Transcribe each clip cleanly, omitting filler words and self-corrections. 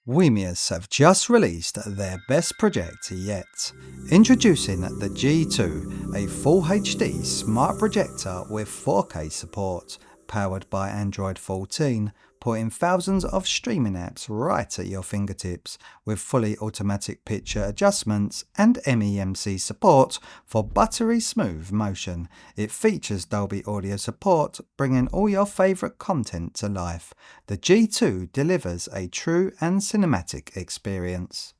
Wimius have just released their best projector yet. Introducing the G2, a full HD smart projector with 4K support, powered by Android 14, putting thousands of streaming apps right at your fingertips, with fully automatic picture adjustments and MEMC support for buttery smooth motion. It features Dolby audio support, bringing all your favourite content to life. The G2 delivers a true and cinematic experience.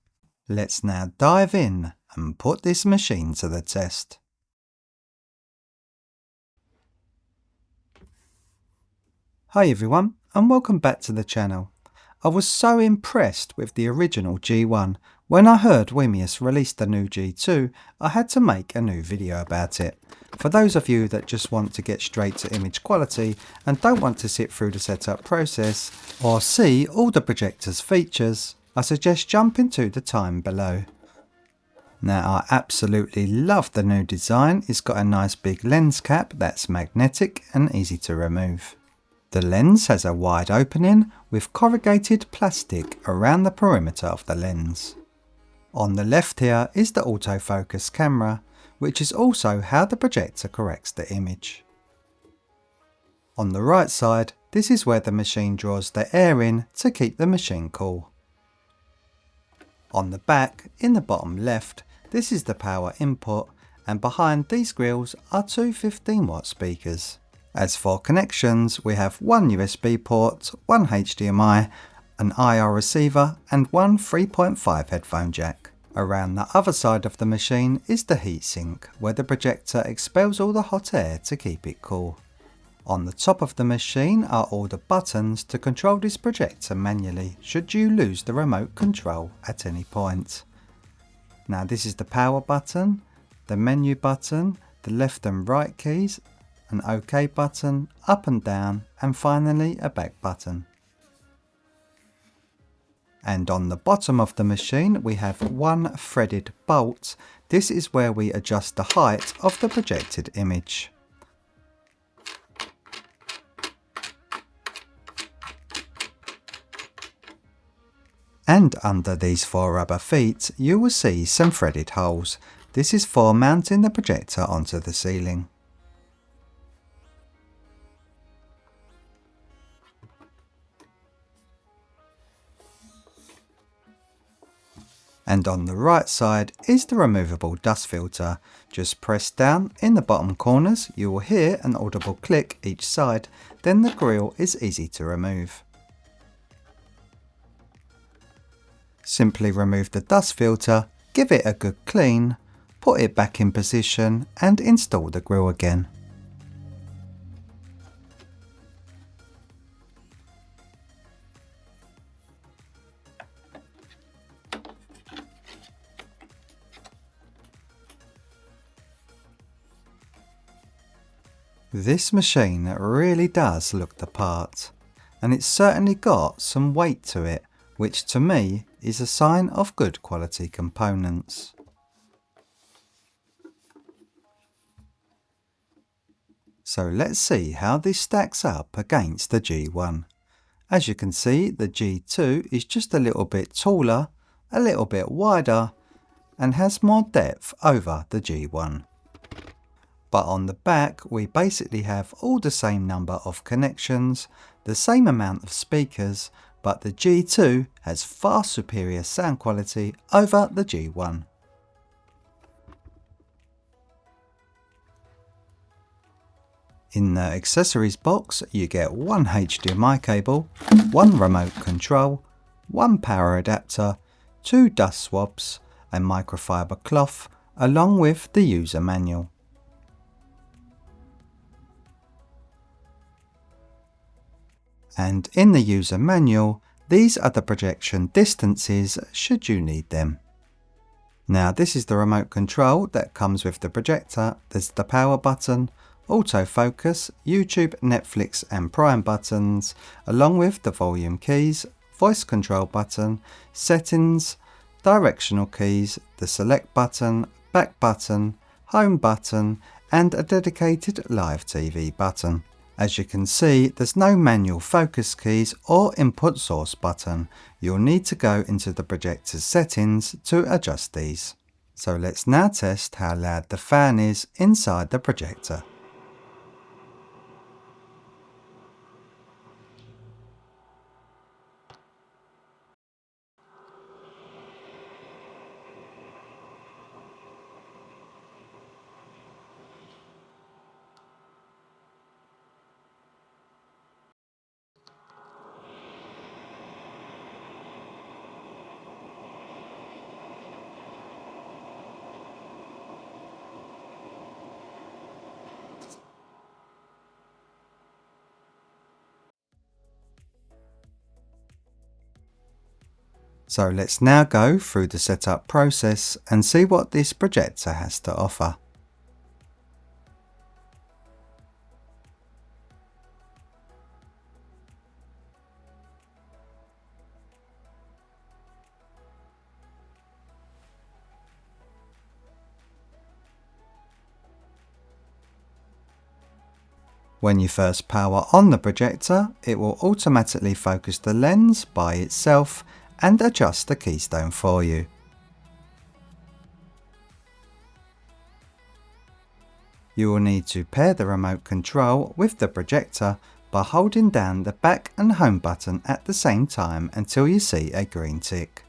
Let's now dive in and put this machine to the test. Hi everyone, and welcome back to the channel. I was so impressed with the original G1. When I heard Wimius released the new G2, I had to make a new video about it. For those of you that just want to get straight to image quality and don't want to sit through the setup process or see all the projector's features, I suggest jumping to the time below. Now, I absolutely love the new design. It's got a nice big lens cap that's magnetic and easy to remove. The lens has a wide opening with corrugated plastic around the perimeter of the lens. On the left here is the autofocus camera, which is also how the projector corrects the image. On the right side, this is where the machine draws the air in to keep the machine cool. On the back, in the bottom left, this is the power input, and behind these grills are two 15-watt speakers. As for connections, we have one USB port, one HDMI, an IR receiver and one 3.5 headphone jack. Around the other side of the machine is the heatsink, where the projector expels all the hot air to keep it cool. On the top of the machine are all the buttons to control this projector manually, should you lose the remote control at any point. Now this is the power button, the menu button, the left and right keys, an OK button, up and down, and finally a back button. And on the bottom of the machine we have one threaded bolt. This is where we adjust the height of the projected image. And under these four rubber feet you will see some threaded holes. This is for mounting the projector onto the ceiling. And on the right side is the removable dust filter. Just press down in the bottom corners, you will hear an audible click each side, then the grill is easy to remove. Simply remove the dust filter, give it a good clean, put it back in position and install the grill again. This machine really does look the part, and it's certainly got some weight to it, which to me is a sign of good quality components. So let's see how this stacks up against the G1. As you can see, the G2 is just a little bit taller, a little bit wider, and has more depth over the G1. But on the back we basically have all the same number of connections, the same amount of speakers, but the G2 has far superior sound quality over the G1. In the accessories box you get one HDMI cable, one remote control, one power adapter, two dust swabs, a microfiber cloth, along with the user manual. And in the user manual, these are the projection distances should you need them. Now this is the remote control that comes with the projector. There's the power button, autofocus, YouTube, Netflix and Prime buttons, along with the volume keys, voice control button, settings, directional keys, the select button, back button, home button and a dedicated live TV button. As you can see, there's no manual focus keys or input source button. You'll need to go into the projector's settings to adjust these. So let's now test how loud the fan is inside the projector. So let's now go through the setup process and see what this projector has to offer. When you first power on the projector, it will automatically focus the lens by itself and adjust the keystone for you. You will need to pair the remote control with the projector by holding down the back and home button at the same time until you see a green tick.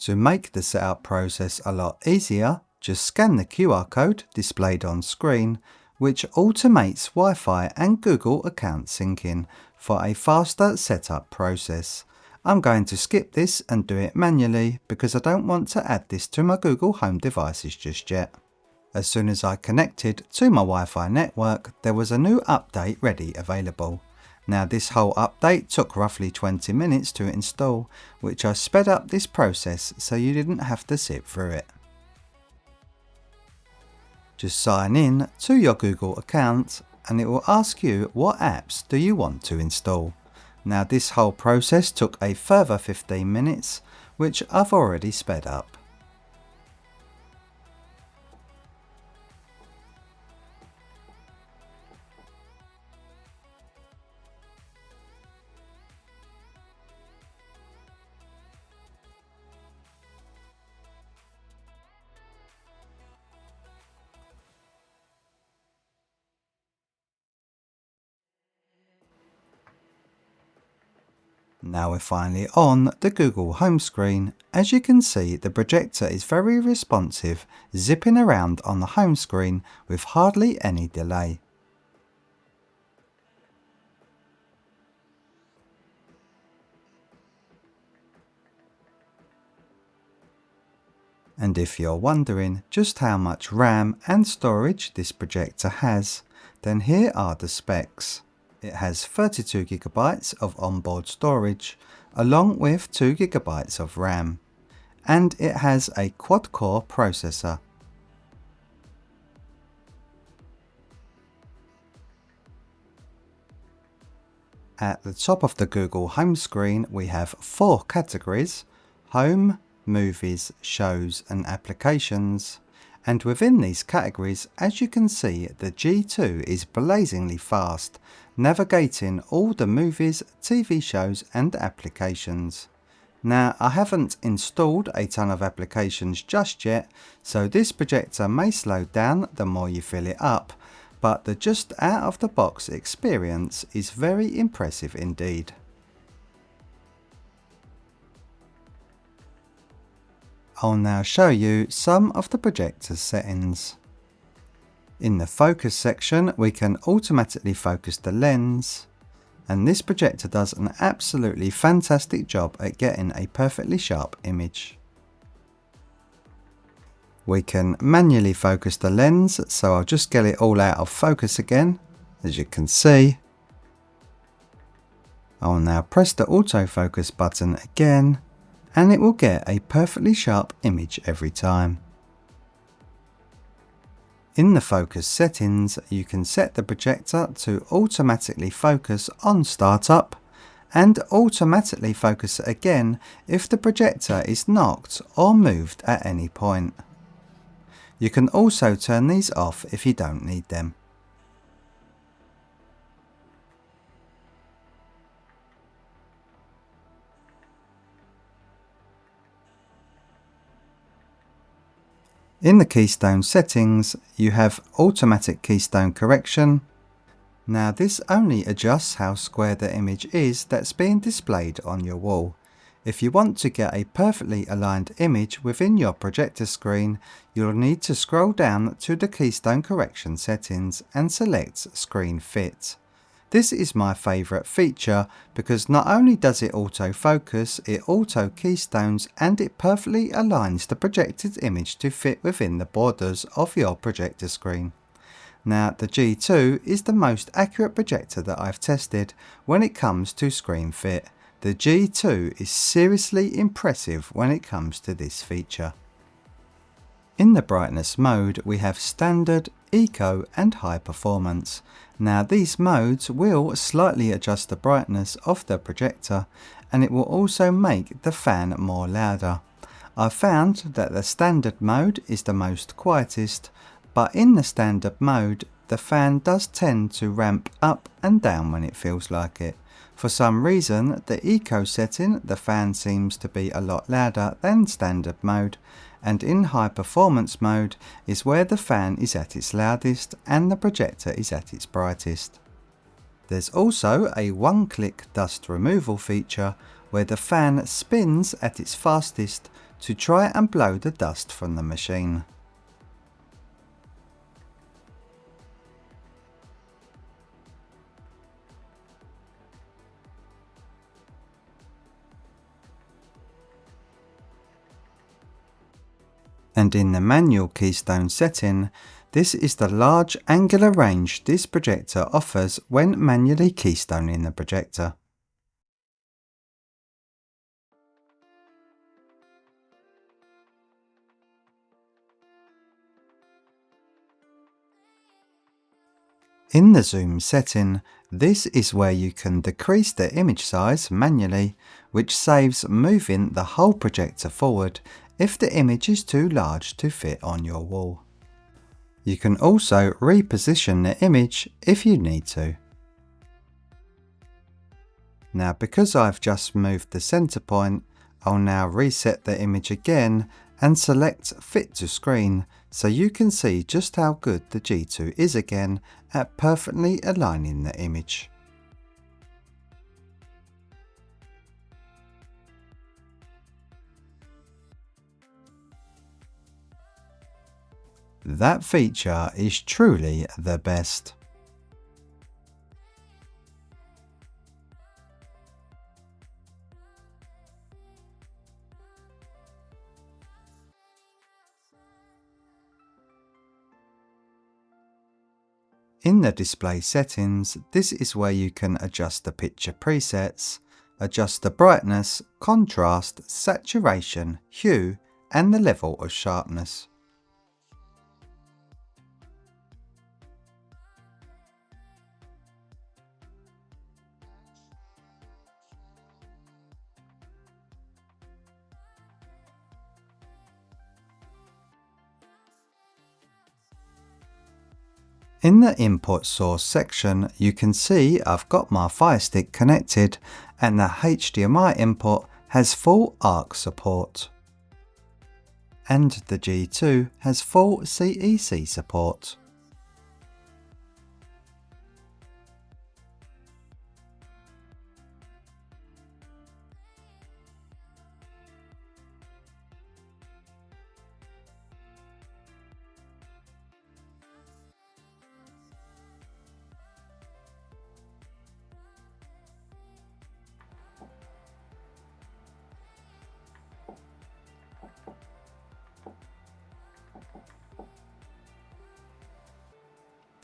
To make the setup process a lot easier, just scan the QR code displayed on screen, which automates Wi-Fi and Google account syncing for a faster setup process. I'm going to skip this and do it manually because I don't want to add this to my Google Home devices just yet. As soon as I connected to my Wi-Fi network, there was a new update ready available. Now this whole update took roughly 20 minutes to install, which I sped up this process so you didn't have to sit through it. Just sign in to your Google account and it will ask you what apps do you want to install. Now this whole process took a further 15 minutes, which I've already sped up. Now we're finally on the Google home screen. As you can see, the projector is very responsive, zipping around on the home screen with hardly any delay. And if you're wondering just how much RAM and storage this projector has, then here are the specs. It has 32GB of onboard storage, along with 2GB of RAM, and it has a quad-core processor. At the top of the Google home screen we have 4 categories: Home, Movies, Shows and Applications. And within these categories, as you can see, the G2 is blazingly fast, navigating all the movies, TV shows and applications. Now, I haven't installed a ton of applications just yet, so this projector may slow down the more you fill it up, but the just out of the box experience is very impressive indeed. I'll now show you some of the projector's settings. In the focus section, we can automatically focus the lens, and this projector does an absolutely fantastic job at getting a perfectly sharp image. We can manually focus the lens, so I'll just get it all out of focus again. As you can see, I'll now press the autofocus button again, and it will get a perfectly sharp image every time. In the focus settings, you can set the projector to automatically focus on startup and automatically focus again if the projector is knocked or moved at any point. You can also turn these off if you don't need them. In the keystone settings, you have automatic keystone correction. Now this only adjusts how square the image is that's being displayed on your wall. If you want to get a perfectly aligned image within your projector screen, you'll need to scroll down to the keystone correction settings and select Screen Fit. This is my favourite feature because not only does it autofocus, it auto keystones and it perfectly aligns the projected image to fit within the borders of your projector screen. Now the G2 is the most accurate projector that I've tested when it comes to screen fit. The G2 is seriously impressive when it comes to this feature. In the brightness mode we have standard, eco and high performance. Now these modes will slightly adjust the brightness of the projector and it will also make the fan more louder. I've found that the standard mode is the most quietest, but in the standard mode the fan does tend to ramp up and down when it feels like it. For some reason the eco setting the fan seems to be a lot louder than standard mode, and in high performance mode is where the fan is at its loudest and the projector is at its brightest. There's also a one-click dust removal feature where the fan spins at its fastest to try and blow the dust from the machine. And in the manual keystone setting, this is the large angular range this projector offers when manually keystoning the projector. In the zoom setting, this is where you can decrease the image size manually, which saves moving the whole projector forward if the image is too large to fit on your wall. You can also reposition the image if you need to. Now because I've just moved the center point, I'll now reset the image again and select Fit to Screen so you can see just how good the G2 is again at perfectly aligning the image. That feature is truly the best. In the display settings, this is where you can adjust the picture presets, adjust the brightness, contrast, saturation, hue, and the level of sharpness. In the input source section, you can see I've got my Fire Stick connected and the HDMI input has full ARC support. And the G2 has full CEC support.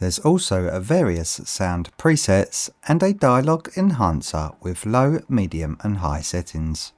There's also a various sound presets and a dialogue enhancer with low, medium and high settings.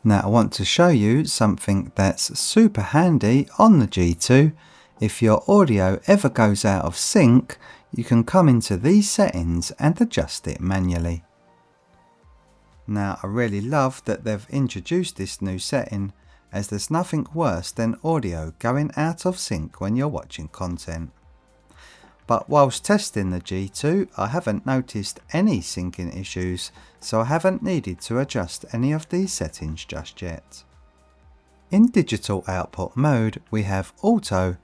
Now I want to show you something that's super handy on the G2. If your audio ever goes out of sync, you can come into these settings and adjust it manually. Now I really love that they've introduced this new setting, as there's nothing worse than audio going out of sync when you're watching content. But whilst testing the G2, I haven't noticed any syncing issues, so I haven't needed to adjust any of these settings just yet. In digital output mode, we have Auto,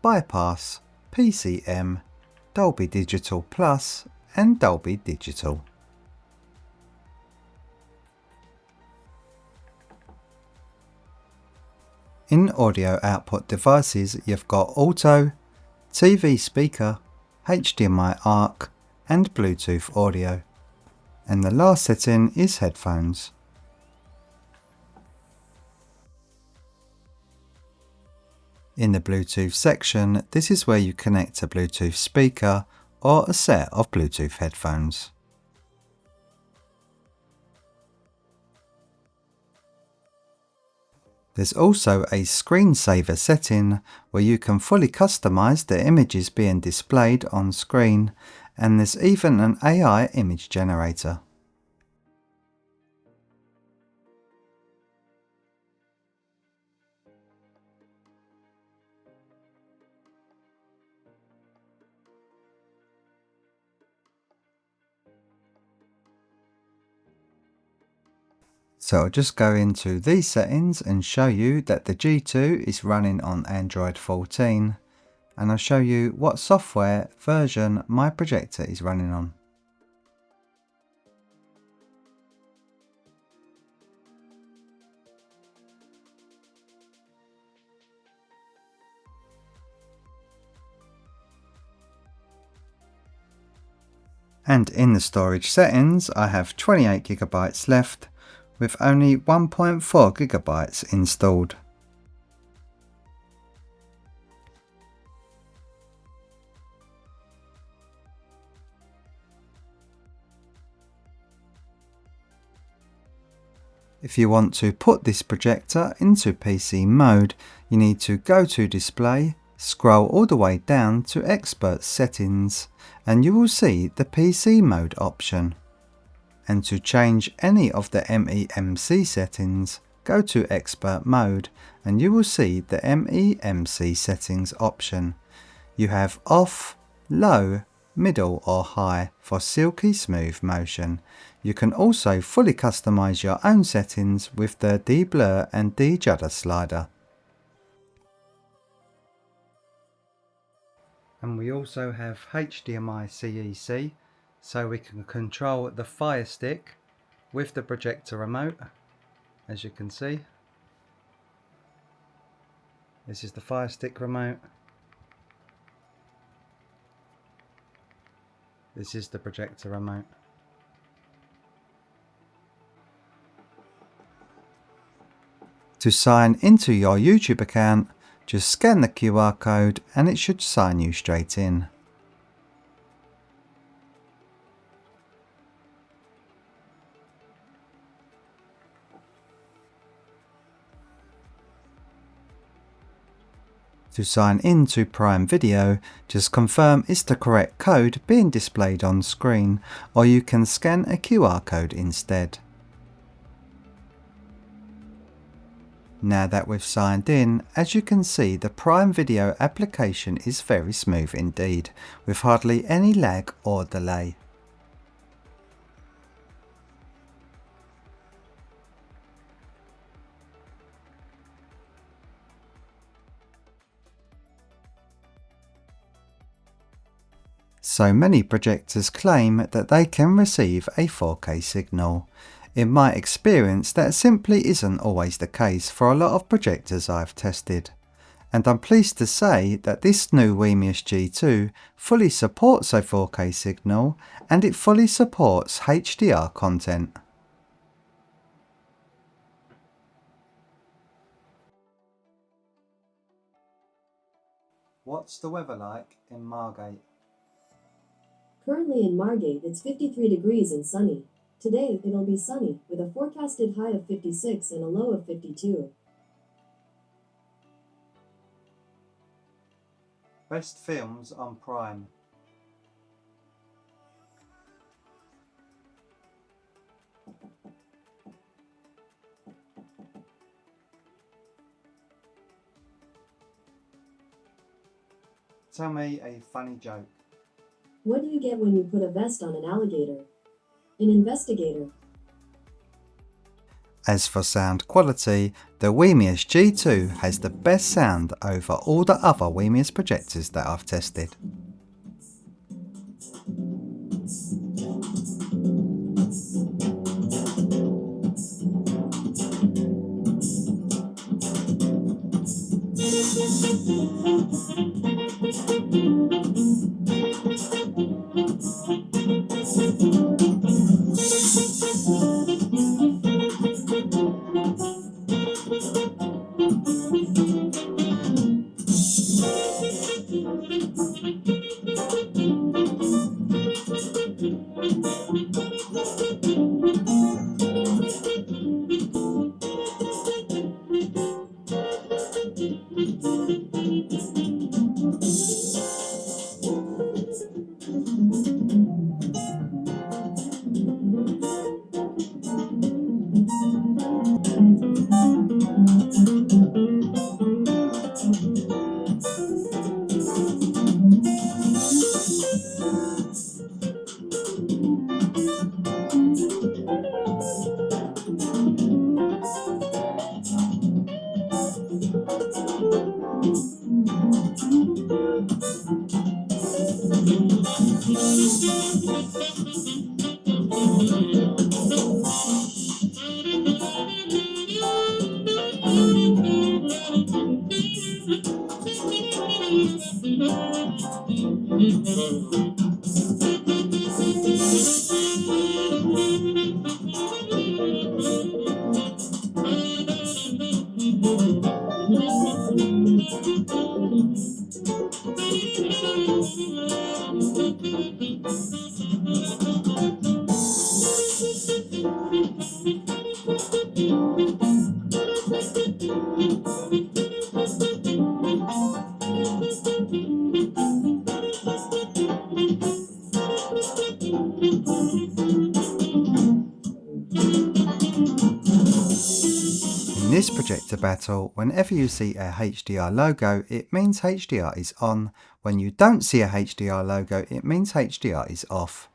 Bypass, PCM, Dolby Digital Plus and Dolby Digital. In audio output devices, you've got Auto, TV speaker, HDMI ARC and Bluetooth audio. And the last setting is headphones. In the Bluetooth section, this is where you connect a Bluetooth speaker or a set of Bluetooth headphones. There's also a screensaver setting where you can fully customize the images being displayed on screen, and there's even an AI image generator. So I'll just go into these settings and show you that the G2 is running on Android 14, and I'll show you what software version my projector is running on. And in the storage settings, I have 28 GB left with only 1.4 GB installed. If you want to put this projector into PC mode, you need to go to Display, scroll all the way down to Expert Settings, and you will see the PC mode option. And to change any of the MEMC settings, go to Expert Mode and you will see the MEMC settings option. You have Off, Low, Middle or High for silky smooth motion. You can also fully customize your own settings with the de-blur and de-judder slider. And we also have HDMI CEC, so we can control the Fire Stick with the projector remote, as you can see. This is the Fire Stick remote. This is the projector remote. To sign into your YouTube account, just scan the QR code and it should sign you straight in. To sign in to Prime Video, just confirm it's the correct code being displayed on screen, or you can scan a QR code instead. Now that we've signed in, as you can see, the Prime Video application is very smooth indeed, with hardly any lag or delay. So many projectors claim that they can receive a 4K signal. In my experience, that simply isn't always the case for a lot of projectors I've tested. And I'm pleased to say that this new WiMiUS G2 fully supports a 4K signal, and it fully supports HDR content. What's the weather like in Margate? Currently in Margate, it's 53 degrees and sunny. Today, it'll be sunny, with a forecasted high of 56 and a low of 52. Best films on Prime. Tell me a funny joke. What do you get when you put a vest on an alligator? An investigator. As for sound quality, the WiMiUS G2 has the best sound over all the other WiMiUS projectors that I've tested. In this projector battle, whenever you see a HDR logo, it means HDR is on. When you don't see a HDR logo, it means HDR is off.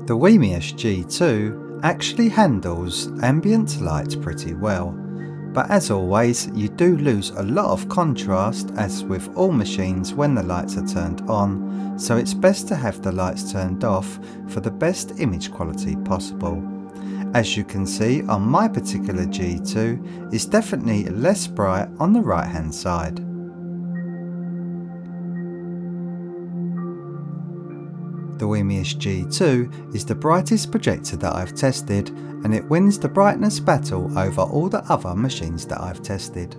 The WiMiUS G2 actually handles ambient light pretty well. But as always, you do lose a lot of contrast as with all machines when the lights are turned on, so it's best to have the lights turned off for the best image quality possible. As you can see on my particular G2, it's definitely less bright on the right hand side. The WiMiUS G2 is the brightest projector that I've tested, and it wins the brightness battle over all the other machines that I've tested.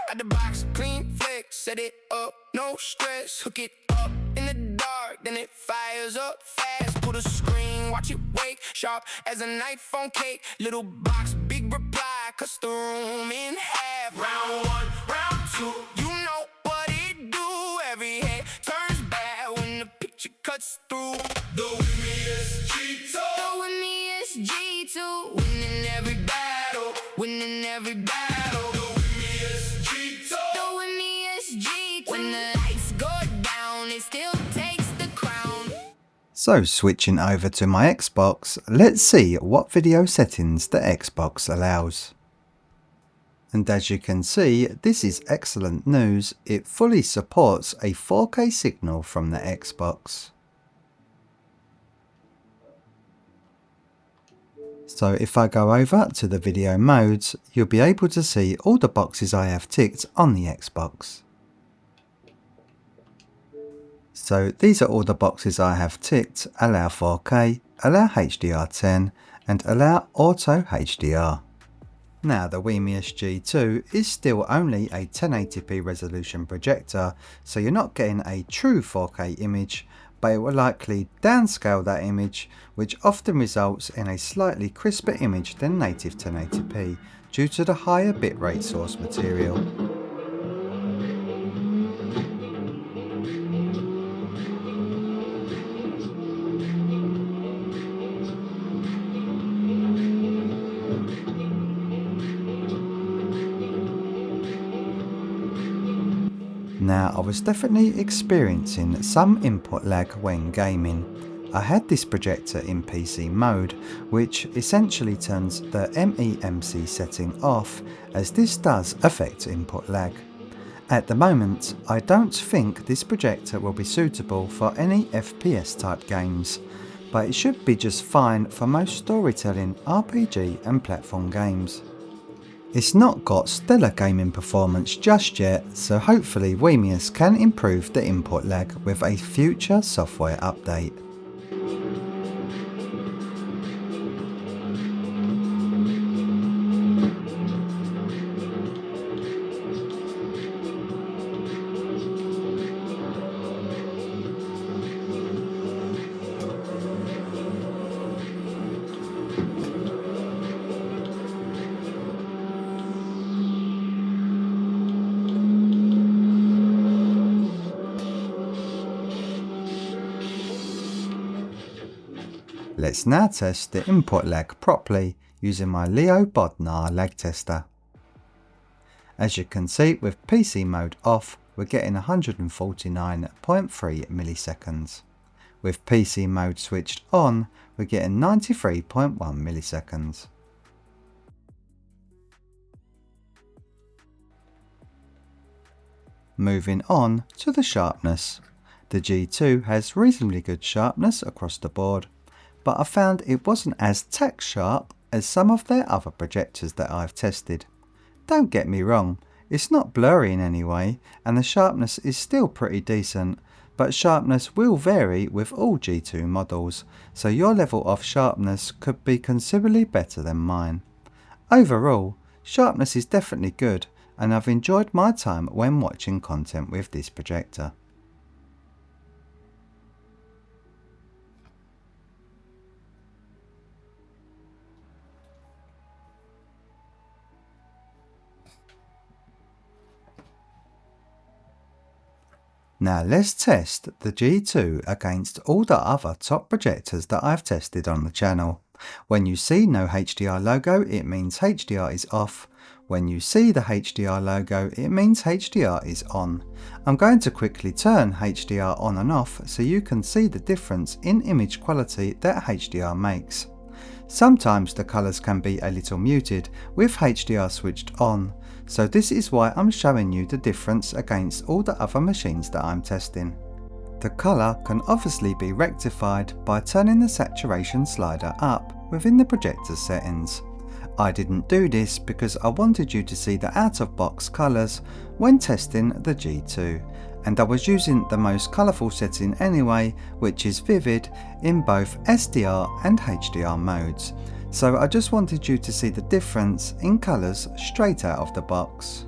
Got the box, clean flex, set it up, no stress, hook it up in the dark, then it fires up fast. Put a screen, watch it wake, sharp as an iPhone cake. Little box, big reply, cuts the room in half. Round one, round two, you know what it do. Every head turns bad when the picture cuts through. The WiMiUS G2, the WiMiUS G2, winning every battle, winning every battle. The WiMiUS G2, the WiMiUS G2. When the lights go down, it still takes the crown. So switching over to my Xbox, let's see what video settings the Xbox allows. And as you can see, this is excellent news. It fully supports a 4K signal from the Xbox. So if I go over to the video modes, you'll be able to see all the boxes I have ticked on the Xbox. So these are all the boxes I have ticked: allow 4K, allow HDR10 and allow auto HDR. Now the WiMiUS G2 is still only a 1080p resolution projector, so you're not getting a true 4K image, but it will likely downscale that image, which often results in a slightly crisper image than native 1080p due to the higher bitrate source material. Now I was definitely experiencing some input lag when gaming. I had this projector in PC mode, which essentially turns the MEMC setting off, as this does affect input lag. At the moment, I don't think this projector will be suitable for any FPS type games, but it should be just fine for most storytelling, RPG and platform games. It's not got stellar gaming performance just yet, so hopefully WiMiUS can improve the input lag with a future software update. Let's now test the input lag properly using my Leo Bodnar lag tester. As you can see, with PC mode off, we're getting 149.3 milliseconds. With PC mode switched on, we're getting 93.1 milliseconds. Moving on to the sharpness. The G2 has reasonably good sharpness across the board, but I found it wasn't as tack sharp as some of their other projectors that I've tested. Don't get me wrong, it's not blurry in any way, and the sharpness is still pretty decent, but sharpness will vary with all G2 models, so your level of sharpness could be considerably better than mine. Overall, sharpness is definitely good, and I've enjoyed my time when watching content with this projector. Now let's test the G2 against all the other top projectors that I've tested on the channel. When you see no HDR logo, it means HDR is off, When you see the HDR logo, it means HDR is on. I'm going to quickly turn HDR on and off so you can see the difference in image quality that HDR makes. Sometimes the colours can be a little muted with HDR switched on, so this is why I'm showing you the difference against all the other machines that I'm testing. The colour can obviously be rectified by turning the saturation slider up within the projector settings. I didn't do this because I wanted you to see the out-of-box colours when testing the G2, and I was using the most colourful setting anyway, which is vivid in both SDR and HDR modes, so I just wanted you to see the difference in colours straight out of the box.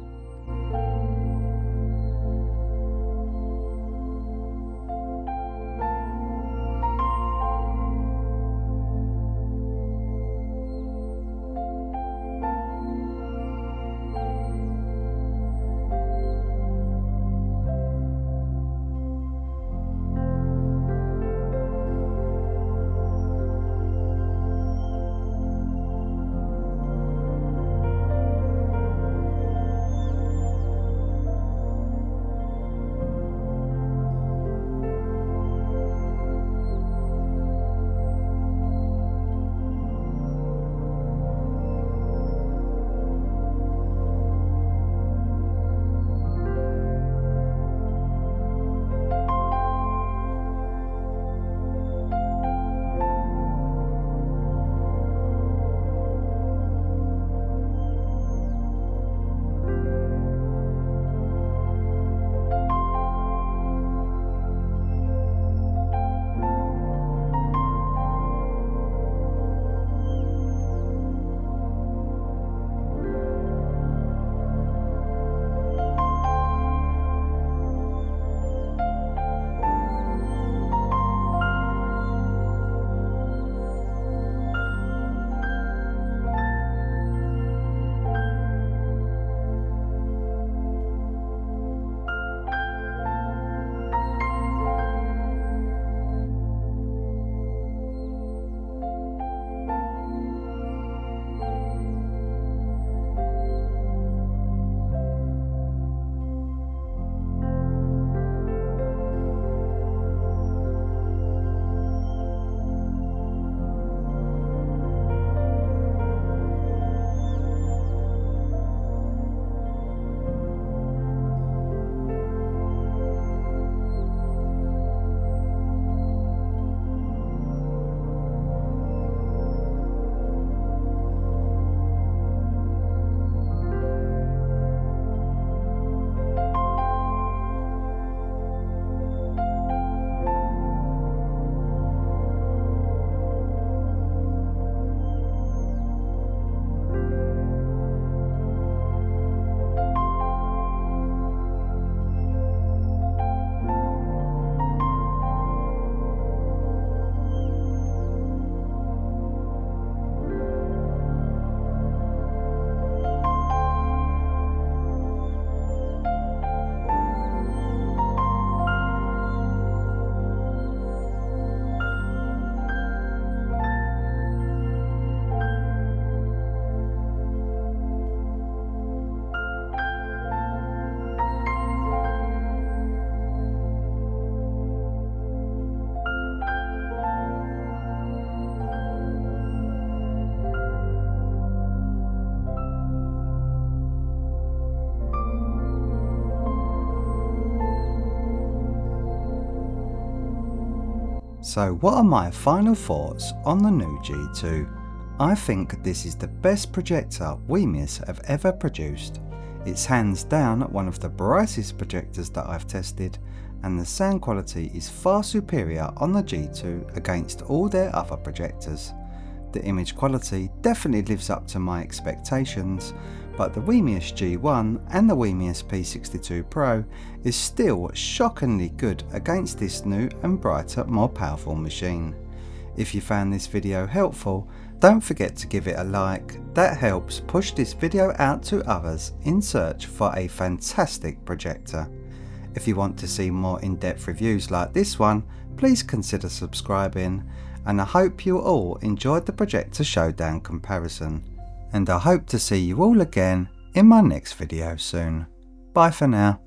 So what are my final thoughts on the new G2? I think this is the best projector Wimius have ever produced. It's hands down one of the brightest projectors that I've tested, and the sound quality is far superior on the G2 against all their other projectors. The image quality definitely lives up to my expectations, but the Wimius G1 and the Wimius P62 Pro is still shockingly good against this new and brighter, more powerful machine. If you found this video helpful, don't forget to give it a like. That helps push this video out to others in search for a fantastic projector. If you want to see more in-depth reviews like this one, please consider subscribing, and I hope you all enjoyed the Projector Showdown comparison. And I hope to see you all again in my next video soon. Bye for now.